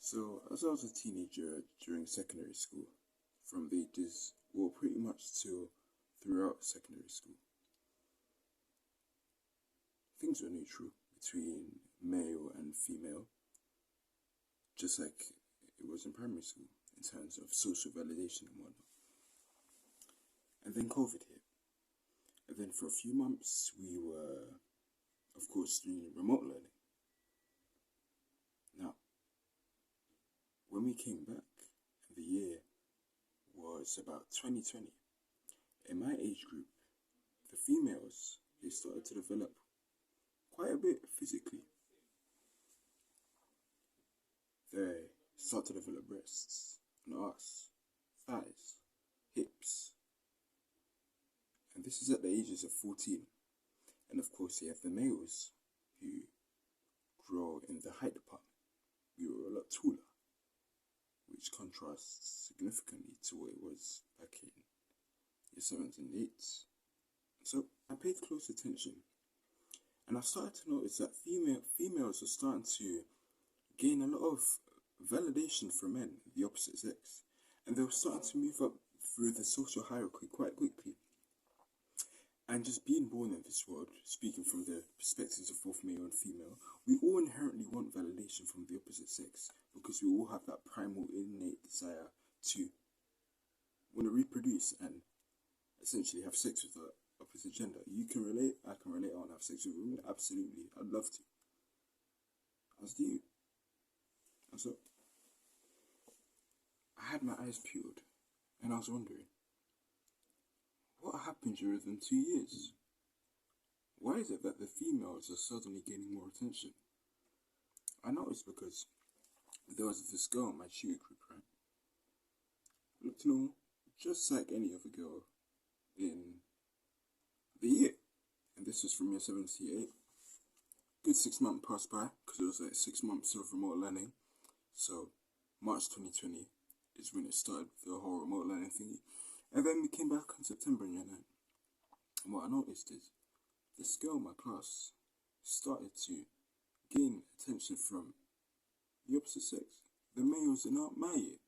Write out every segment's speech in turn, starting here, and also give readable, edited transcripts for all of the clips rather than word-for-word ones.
So, as I was a teenager during secondary school, from the ages, well, pretty much till throughout secondary school, things were neutral between male and female, just like it was in primary school in terms of social validation and whatnot. And then COVID hit. And then for a few months, we were, of course, doing remote learning. Now, when we came back, the year was about 2020. In my age group, the females, they started to develop quite a bit physically. They start to develop breasts, an arse, thighs, hips. And this is at the ages of 14. And of course, you have the males who grow in the height department. We were a lot taller, which contrasts significantly to what it was back in year 7s and 8s. So I paid close attention, and I started to notice that females are starting to gain a lot of validation from men, the opposite sex, and they were starting to move up through the social hierarchy quite quickly. And just being born in this world, speaking from the perspectives of both male and female, we all inherently want validation from the opposite sex because we all have that primal innate desire to want to reproduce and essentially have sex with the opposite gender. You can relate, I can relate, I want to have sex with women, absolutely, I'd love to. As do you. And so, I had my eyes peeled and I was wondering, what happened during them 2 years? Why is it that the females are suddenly gaining more attention? I noticed because there was this girl in my tutor group, right? Looked normal, just like any other girl in the year. And this was from year 7 to year 8. Good 6 months passed by, because it was like 6 months of remote learning. So, March 2020 is when it started, the whole remote learning thingy. And then we came back in September in year 9. And what I noticed is, this girl in my class started to gain attention from the opposite sex, the males in my year.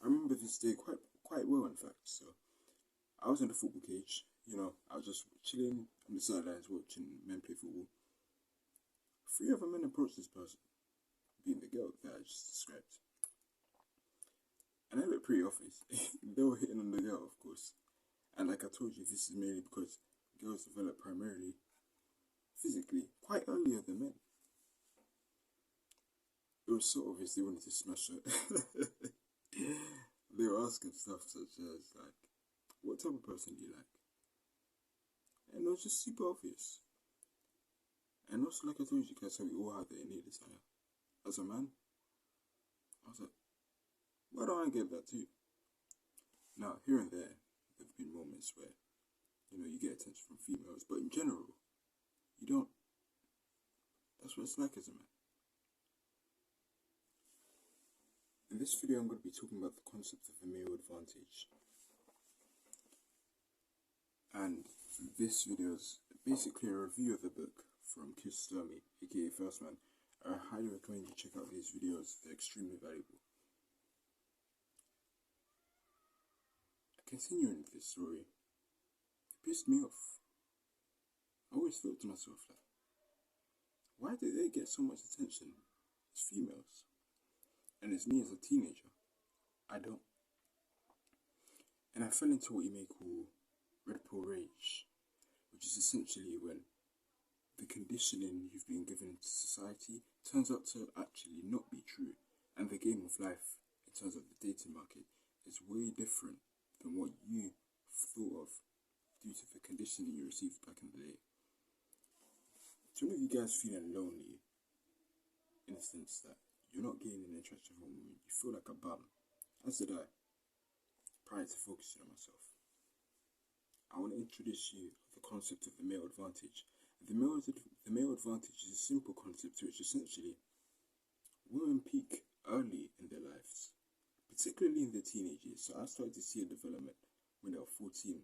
I remember this day quite well, in fact. So, I was in the football cage, I was just chilling on the sidelines watching men play football. 3 other men approached this person, being the girl that I just described. And they looked pretty obvious. They were hitting on the girl, of course. And like I told you, this is mainly because girls develop primarily physically quite earlier than men. It was so obvious they wanted to smash her. They were asking stuff such as, like, what type of person do you like? And it was just super obvious. And also, like I told you guys, how we all have the innate desire. As a man, I was like, why don't I get that too? Now, here and there, there have been moments where, you get attention from females, but in general, you don't. That's what it's like as a man. In this video, I'm going to be talking about the concept of the male advantage. And this video is basically a review of the book from Kiyosami, aka First Man. I highly recommend you check out these videos, they're extremely valuable. Continuing with this story, it pissed me off. I always thought to myself, like, why do they get so much attention as females? And as me as a teenager, I don't. And I fell into what you may call red pill rage, which is essentially when the conditioning you've been given to society turns out to actually not be true, and the game of life in terms of the dating market is way different than what you thought of due to the conditioning you received back in the day. To any of you guys feeling lonely, in the sense that you're not gaining interest in women, you feel like a bum, as did I, prior to focusing on myself, I want to introduce you to the concept of the male advantage. The male advantage is a simple concept which essentially women peak early in their lives, particularly in their teenage years. So I started to see a development when they were 14.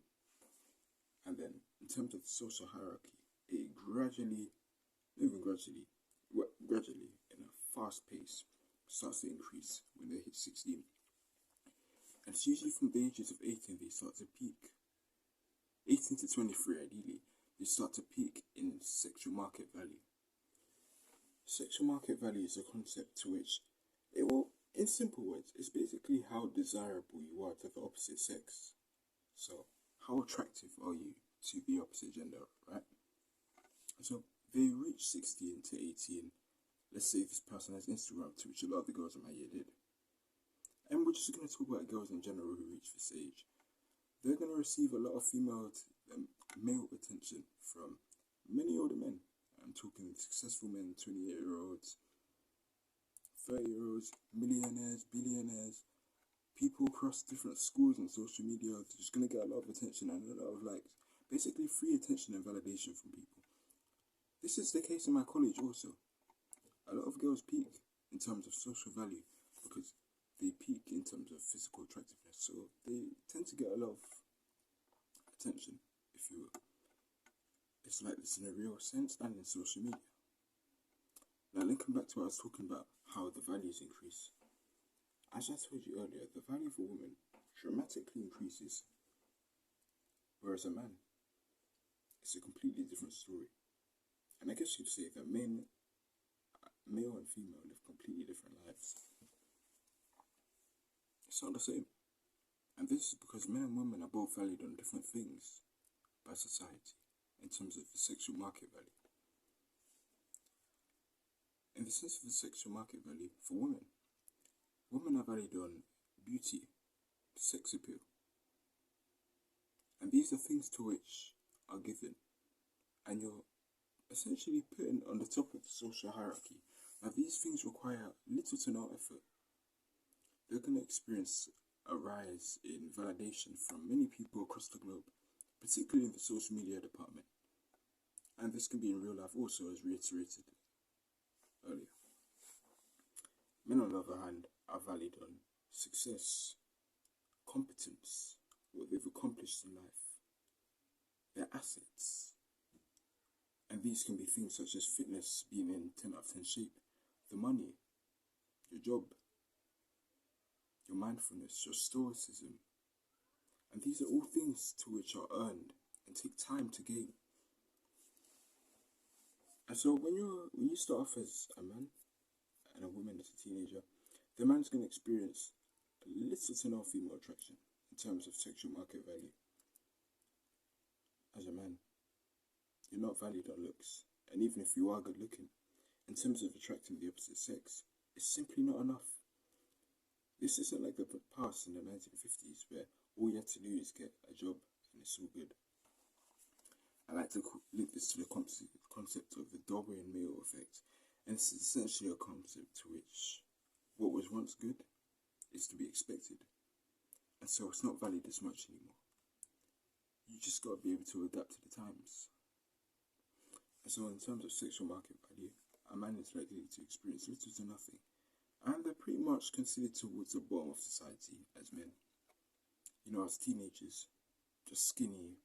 And then in terms of the social hierarchy, it gradually, in a fast pace, starts to increase when they hit 16. And it's usually from the ages of 18 they start to peak. 18 to 23 ideally, they start to peak in sexual market value. Sexual market value is a concept to which it will, in simple words, it's basically how desirable you are to the opposite sex. So, how attractive are you to the opposite gender, right? So, they reach 16 to 18. Let's say this person has Instagram, to which a lot of the girls in my year did. And we're just going to talk about girls in general who reach this age. They're going to receive a lot of male attention from many older men. I'm talking successful men, 28-year-olds, 30-year-olds, millionaires, billionaires, people across different schools and social media. They're just going to get a lot of attention and a lot of likes. Basically, free attention and validation from people. This is the case in my college also. A lot of girls peak in terms of social value because they peak in terms of physical attractiveness. So they tend to get a lot of attention, if you will. It's like this in a real sense and in social media. Now, linking back to what I was talking about, how the values increase. As I told you earlier, the value of a woman dramatically increases, whereas a man, it's a completely different story. And I guess you'd say that male and female live completely different lives. It's not the same. And this is because men and women are both valued on different things by society in terms of the sexual market value. In the sense of the sexual market value for women, women are valued on beauty, sex appeal. And these are things to which are given, and you're essentially put on the top of the social hierarchy. Now, these things require little to no effort. They're going to experience a rise in validation from many people across the globe, particularly in the social media department. And this can be in real life also, as reiterated earlier. Men, on the other hand, are valued on success, competence, what they've accomplished in life, their assets. And these can be things such as fitness, being in 10 out of 10 shape, the money, your job, your mindfulness, your stoicism. And these are all things to which are earned and take time to gain. And so when you start off as a man and a woman as a teenager, the man's going to experience little to no female attraction in terms of sexual market value. As a man, you're not valued on looks, and even if you are good looking, in terms of attracting the opposite sex, it's simply not enough. This isn't like the past in the 1950s where all you had to do is get a job and it's all good. I like to link this to the concept of the Darwinian male effect, and it's essentially a concept to which what was once good is to be expected, and so it's not valued as much anymore. You just got to be able to adapt to the times. And so in terms of sexual market value, a man is likely to experience little to nothing, and they're pretty much considered towards the bottom of society as men. You know, as teenagers, just skinny,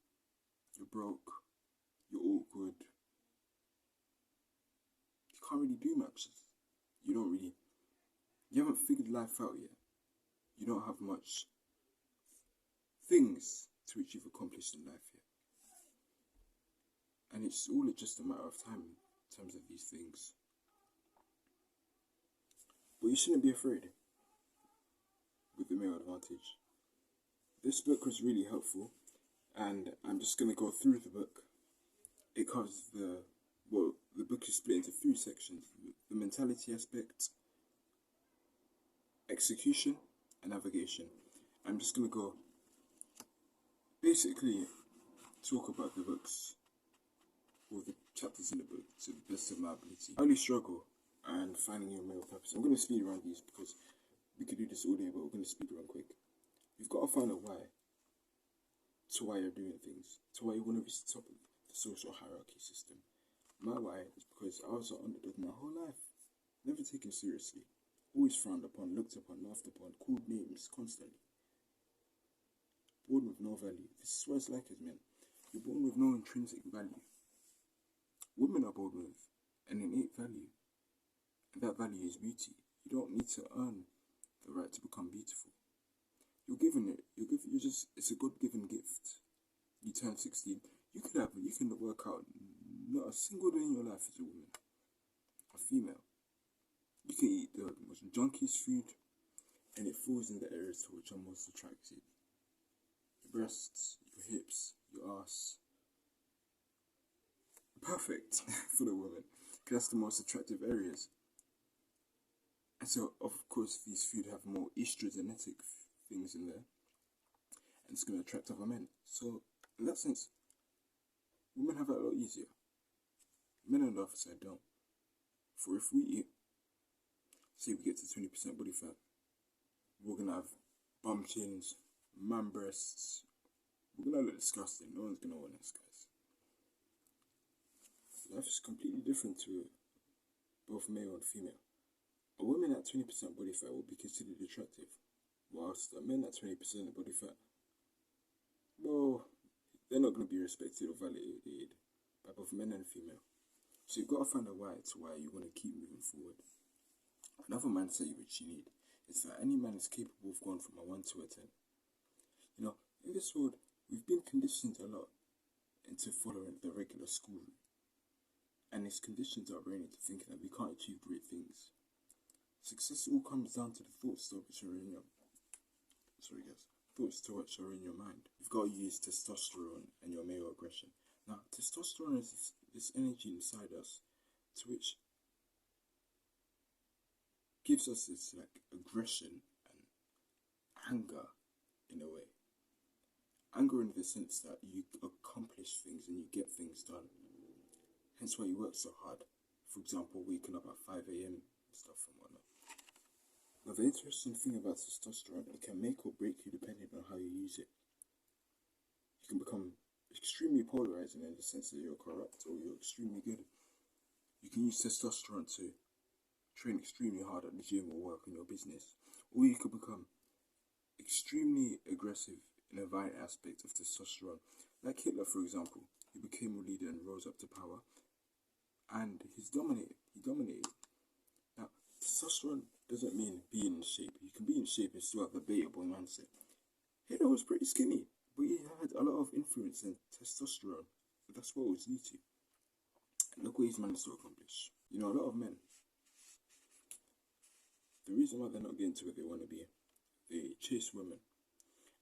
you're broke, you're awkward, you can't really do much. You haven't figured life out yet. You don't have much things to which you've accomplished in life yet. And it's all just a matter of time in terms of these things. But you shouldn't be afraid with the male advantage. This book was really helpful, and I'm just going to go through the book. It covers the book is split into 3 sections: the mentality aspect, execution, and navigation. I'm just going to go basically talk about the books, or the chapters in the book, to the best of my ability. I only struggle and finding your male purpose. I'm going to speed around these because we could do this all day, but we're going to speed around quick. You've got to find a why to why you're doing things, to why you want to reach the top of the social hierarchy system. My why is because I was an underdog my whole life, never taken seriously, always frowned upon, looked upon, laughed upon, called names constantly. Born with no value. This is what it's like as men. You're born with no intrinsic value. Women are born with an innate value, and that value is beauty. You don't need to earn the right to become beautiful. You're given it. It's a God-given gift. You turn 16. You can work out not a single day in your life as a woman, a female. You can eat the most junkiest food, and it falls in the areas to which are most attractive. Your breasts, your hips, your ass. Perfect for the woman, because that's the most attractive areas. And so, of course, these food have more estrogenetic things in there, and it's going to attract other men. So, in that sense, women have it a lot easier. Men on the other side don't. For if we eat, say we get to 20% body fat, we're going to have bum chins, man breasts. We're going to look disgusting. No one's going to want us, guys. Life is completely different to both male and female. A woman at 20% body fat will be considered attractive, whilst a man at 20% body fat, well, they're not going to be respected or validated by both men and female. So you've got to find a why to why you want to keep moving forward. Another mindset which you need is that any man is capable of going from a 1 to a 10. You know, in this world, we've been conditioned a lot into following the regular school route. And it's conditioned our brain into thinking that we can't achieve great things. Success all comes down to the thoughts to which are in your mind. You've got to use testosterone and your male aggression. Now, testosterone is this energy inside us to which gives us this like aggression and anger in a way. Anger in the sense that you accomplish things and you get things done. Hence why you work so hard. For example, waking up at 5 a.m. and stuff and whatnot. Now, the interesting thing about testosterone, it can make or break you depending on how you use it. You can become extremely polarizing in the sense that you're corrupt or you're extremely good. You can use testosterone to train extremely hard at the gym or work on your business. Or you could become extremely aggressive in a violent aspect of testosterone. Like Hitler, for example. He became a leader and rose up to power. And he dominated. Now, testosterone doesn't mean being in shape. You can be in shape and still have a debatable mindset. Hitler was pretty skinny, but he had a lot of influence in testosterone. That's what it was due to. And look what he's managed to accomplish. You know, a lot of men, the reason why they're not getting to where they want to be, they chase women.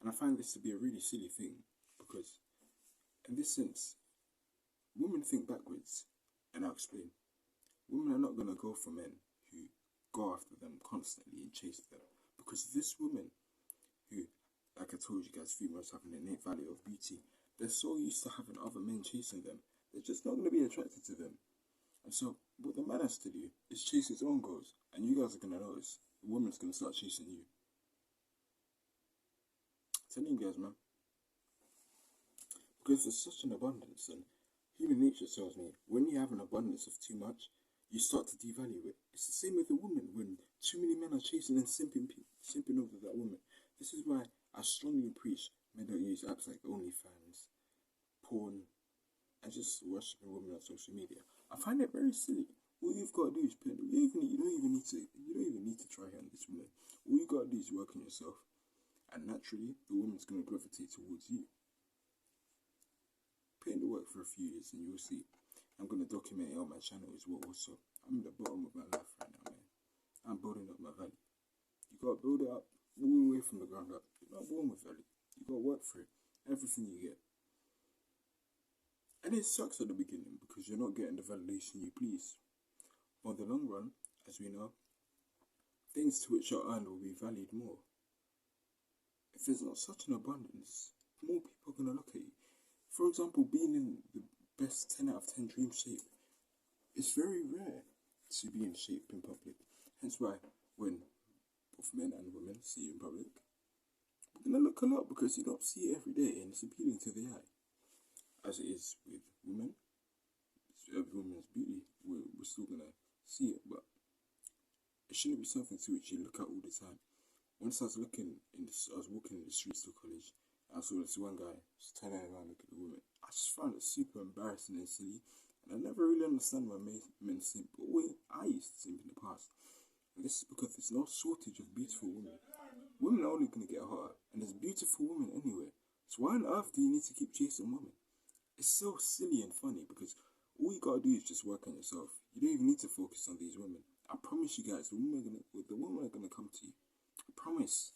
And I find this to be a really silly thing, because in this sense, women think backwards. And I'll explain. Women are not going to go for men who go after them constantly and chase them. Because this woman who, like I told you guys, females have an innate value of beauty. They're so used to having other men chasing them. They're just not going to be attracted to them. And so, what the man has to do is chase his own goals. And you guys are going to notice, the woman's going to start chasing you. I'm telling you guys, man. Because there's such an abundance, and human nature tells me, when you have an abundance of too much, you start to devalue it. It's the same with a woman. When too many men are chasing and simping over that woman. This is why I strongly preach men don't use apps like OnlyFans, porn, and just worshipping women on social media. I find it very silly. All you've got to do is pay. You don't even need to try on this woman. All you got to do is work on yourself, and naturally, the woman's going to gravitate towards you. Put in the work for a few years and you'll see. I'm going to document it on my channel as well. Also, I'm at the bottom of my life right now, man. I'm building up my value. You got to build it up all the way from the ground up. You're not born with value. You got to work for it. Everything you get. And it sucks at the beginning because you're not getting the validation you please. But in the long run, as we know, things to which are earned will be valued more. If there's not such an abundance, more people are going to look at you. For example, being in the best 10 out of 10 dream shape, it's very rare to be in shape in public. Hence why when both men and women see you in public, we're going to look a lot because you don't see it every day and it's appealing to the eye. As it is with women, every woman's beauty, we're still going to see it, but it shouldn't be something to which you look at all the time. Once I was walking in the streets of college, I saw this one guy just turning around looking at the woman. I just found it super embarrassing and silly, and I never really understand why men simp. But I used to simp in the past. And this is because there's no shortage of beautiful women. Women are only going to get hotter, and there's beautiful women anywhere. So why on earth do you need to keep chasing women? It's so silly and funny because all you gotta do is just work on yourself. You don't even need to focus on these women. I promise you guys, the women are gonna come to you. I promise.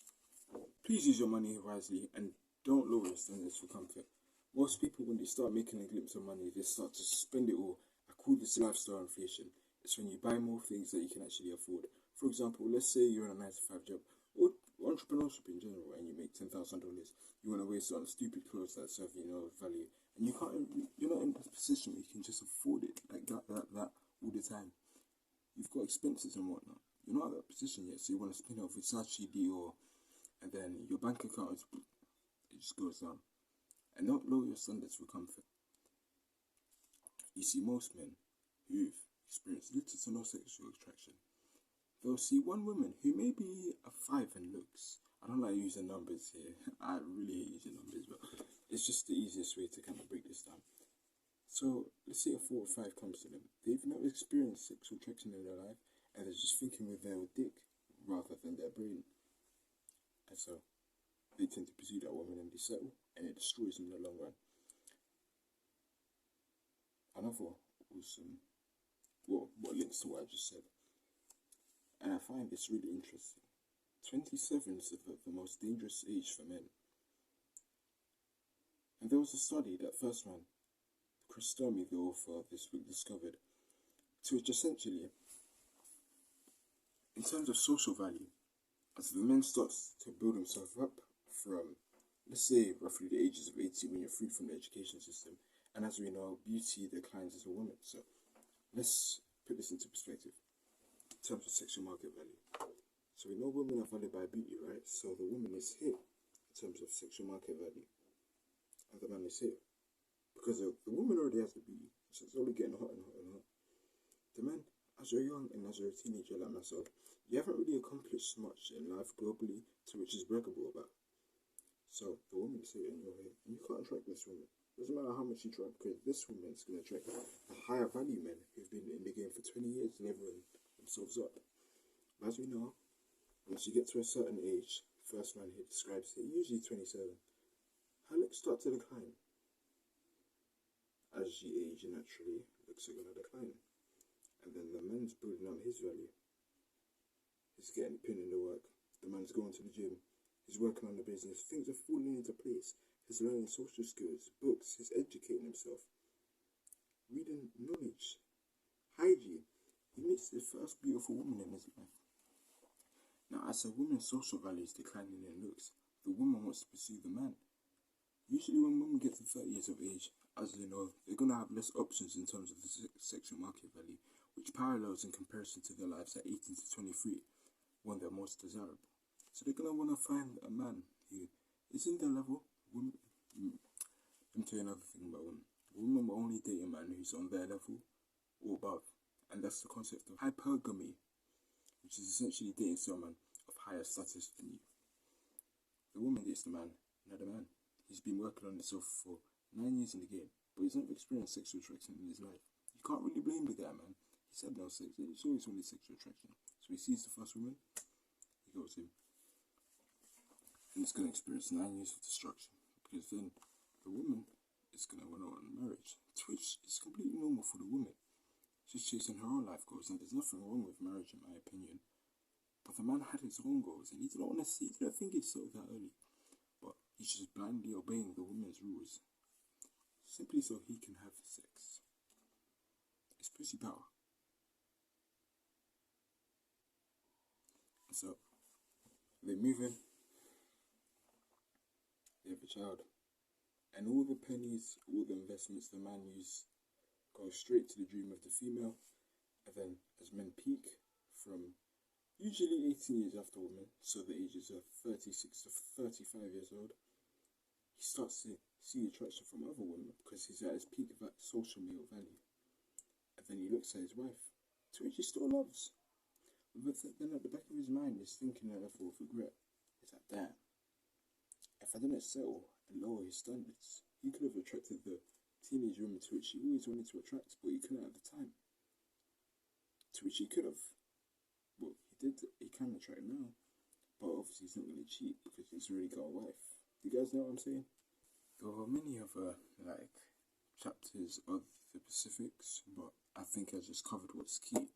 Please use your money wisely and don't lower your standards for comfort. Most people, when they start making a glimpse of money, they start to spend it all. I call this lifestyle inflation. It's when you buy more things that you can actually afford. For example, let's say you're in a 9 to 5 job or entrepreneurship in general, and you make $10,000. You want to waste it on stupid clothes that serve you no value, and you're not in a position where you can just afford it like that all the time. You've got expenses and whatnot. You're not at that position yet, so you want to spend it on Versace, Dior, and then your bank account it just goes down. And don't lower your standards for comfort. You see, most men who've experienced little to no sexual attraction, they'll see one woman who may be a 5 in looks. I don't like using numbers here. I really hate using numbers, but it's just the easiest way to kind of break this down. So let's say a 4 or 5 comes to them. They've never experienced sexual attraction in their life, and they're just thinking with their dick rather than their brain. And so they tend to pursue that woman and they settle, and it destroys them in the long run. Another was what links to what I just said, and I find this really interesting. 27 is the most dangerous age for men. And there was a study that first man, Chris Sturmey, the author of this book, discovered, to which essentially, in terms of social value, as the man starts to build himself up from, let's say, roughly the ages of 18 when you're freed from the education system, and as we know, beauty declines as a woman. So let's put this into perspective in terms of sexual market value. So we know women are valued by beauty, right? So the woman is here in terms of sexual market value, and the man is here because the woman already has the beauty, so it's only getting hot and hot and hot. The man, as you're young and as you're a teenager like myself, you haven't really accomplished much in life globally to which is braggable about. So the woman is here and you're here, and you can't attract this woman. Doesn't matter how much you try, because this woman is going to attract the higher value men who've been in the game for 20 years leveling themselves up. As we know, once you get to a certain age, first man here describes it, usually 27, her looks start to decline. As you age, naturally, looks are going to decline. And then the man's building up his value. He's getting pin in the work. The man's going to the gym. He's working on the business. Things are falling into place. He's learning social skills, books. He's educating himself. Reading knowledge. Hygiene. He meets the first beautiful woman in his life. Now, as a woman's social value is declining in looks, the woman wants to pursue the man. Usually when women get to 30 years of age, as you know, they're going to have less options in terms of the sexual market value, which parallels in comparison to their lives at 18 to 23, when they're most desirable. So they're going to want to find a man who is in their level. Let me tell you another thing about women. Women will only date a man who's on their level or above, and that's the concept of hypergamy, which is essentially dating someone of higher status than you. The woman dates the man, not the man. He's been working on himself for 9 years in the game, but he's never experienced sexual attraction in his life. You can't really blame the guy, man. He said no sex. He's always wanted sexual attraction. So he sees the first woman, he goes in. And he's going to experience 9 years of destruction, because then the woman is going to want marriage, which is completely normal for the woman. She's chasing her own life goals, and there's nothing wrong with marriage, in my opinion. But the man had his own goals, and he didn't want to see, he didn't think it's so that early. But he's just blindly obeying the woman's rules, simply so he can have sex. It's pussy power. So they move in, they have a child, and all the pennies, all the investments the man used go straight to the dream of the female. And then as men peak from usually 18 years after women, so the ages of 36 to 35 years old, he starts to see attraction from other women because he's at his peak of that social male value. And then he looks at his wife, to which he still loves. But then at the back of his mind is thinking a level of regret. It's like, damn, if I didn't settle and lower his standards, he could have attracted the teenage woman to which he always wanted to attract, but he couldn't at the time. To which he could have. Well, he he can attract now, but obviously he's not going to cheat because he's already got a wife. Do you guys know what I'm saying? There are many other chapters of the Pacifics, but I think I just covered what's key.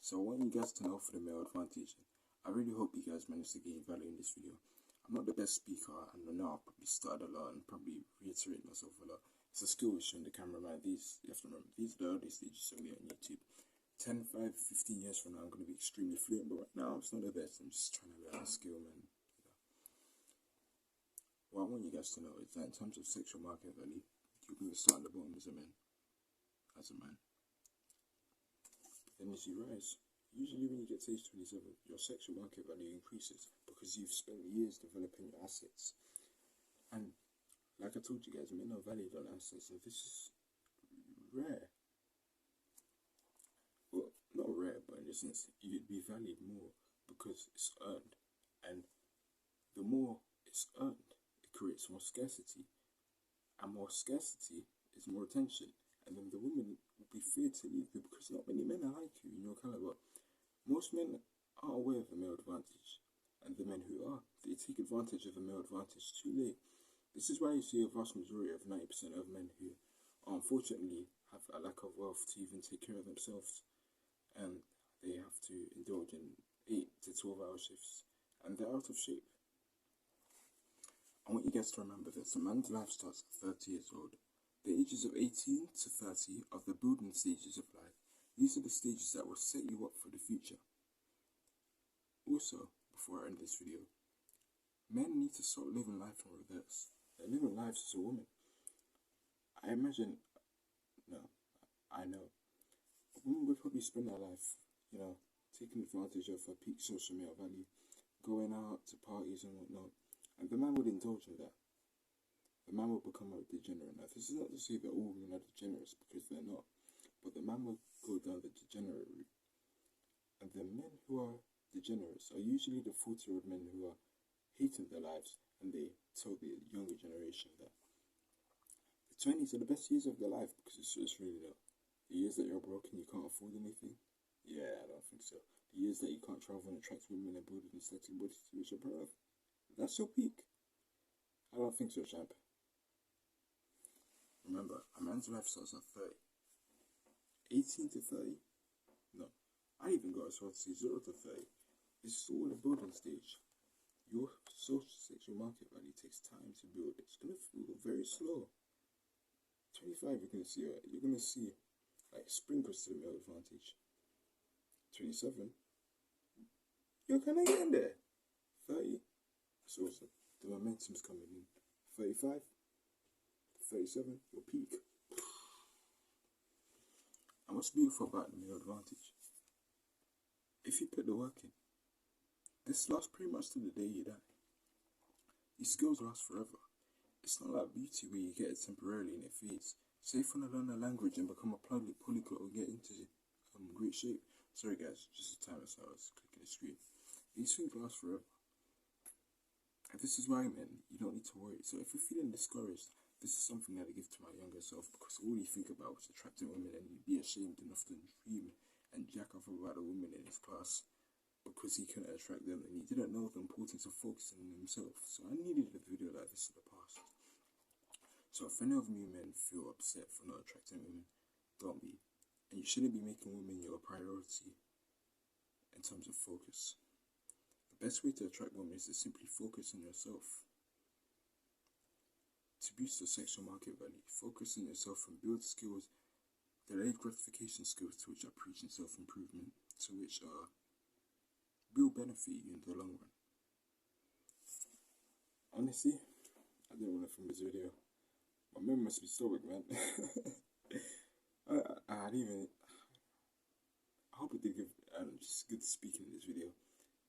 So I want you guys to know for the male advantage. I really hope you guys managed to gain value in this video. I'm not the best speaker, and I know I'll probably stuttered a lot and probably reiterate myself a lot. It's a skill issue in the camera, man. You have to remember, these are the early stages of me on YouTube. 10, 5, 15 years from now, I'm going to be extremely fluent, but right now, it's not the best. I'm just trying to learn a skill, man. What I want you guys to know is that in terms of sexual market value, you're going to start at the bottom as a man. Then as you rise, usually when you get to age 27, your sexual market value increases because you've spent years developing your assets. And like I told you guys, men are valued on assets, and this is rare. Well, not rare, but in the sense you'd be valued more because it's earned. And the more it's earned, it creates more scarcity. And more scarcity is more attention. And then the women will be feared to leave you because not many men are like you in your caliber. Most men are aware of the male advantage. And the men who are, they take advantage of the male advantage too late. This is why you see a vast majority of 90% of men who unfortunately have a lack of wealth to even take care of themselves. And they have to indulge in 8 to 12 hour shifts. And they're out of shape. I want you guys to remember this. A man's life starts at 30 years old. The ages of 18 to 30 are the building stages of life. These are the stages that will set you up for the future. Also, before I end this video, men need to stop living life in reverse. They're living lives as a woman. I know, a woman would probably spend her life, taking advantage of her peak social media value, going out to parties and whatnot, and the man would indulge in that. The man will become a degenerate. Now, this is not to say that all women are degenerates, because they're not, but the man will go down the degenerate route. And the men who are degenerates are usually the 40-year-old men who are hating their lives, and they tell the younger generation that the 20s are the best years of their life, because it's really not. The years that you're broke and you can't afford anything, yeah, I don't think so. The years that you can't travel and attract women and build an aesthetic body to which you're proud of, that's your peak. I don't think so, champ. Remember, a man's life starts at 30. 18 to 30? No. I even got as far to say 0 to 30. It's all a building stage. Your social sexual market value takes time to build. It's going to feel very slow. 25, you're going to see like sprinkles to the male advantage. 27, you're kind of getting there. 30, it's awesome. The momentum's coming in. 35, 37, your peak. And what's beautiful about the male advantage? If you put the work in, this lasts pretty much to the day you die. These skills last forever. It's not like beauty where you get it temporarily and it fades. Say if you want to learn a language and become a polyglot or get into great shape. Sorry guys, just the time as I was clicking the screen. These things last forever. And this is why, man, you don't need to worry. So if you're feeling discouraged, this is something that I give to my younger self, because all you think about was attracting women, and you'd be ashamed enough to dream and jack off about a woman in his class because he couldn't attract them and he didn't know the importance of focusing on himself. So I needed a video like this in the past. So if any of you men feel upset for not attracting women, don't be. And you shouldn't be making women your priority in terms of focus. The best way to attract women is to simply focus on yourself. To boost your sexual market value, focus on yourself and build skills, delayed gratification skills to which are preaching self-improvement, to which will benefit you in the long run. Honestly, I didn't want to film this video. My memory must be stoic, man. I hope it did give just good speaking in this video.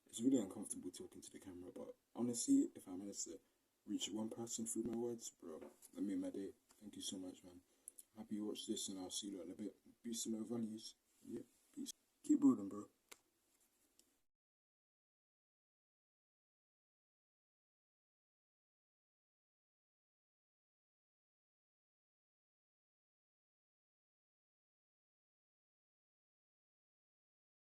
It's really uncomfortable talking to the camera, but honestly, if I managed to reach one person through my words, bro, that made my day. Thank you so much, man. Happy you watched this, and I'll see you in a bit. Peace and no values. Yeah, peace.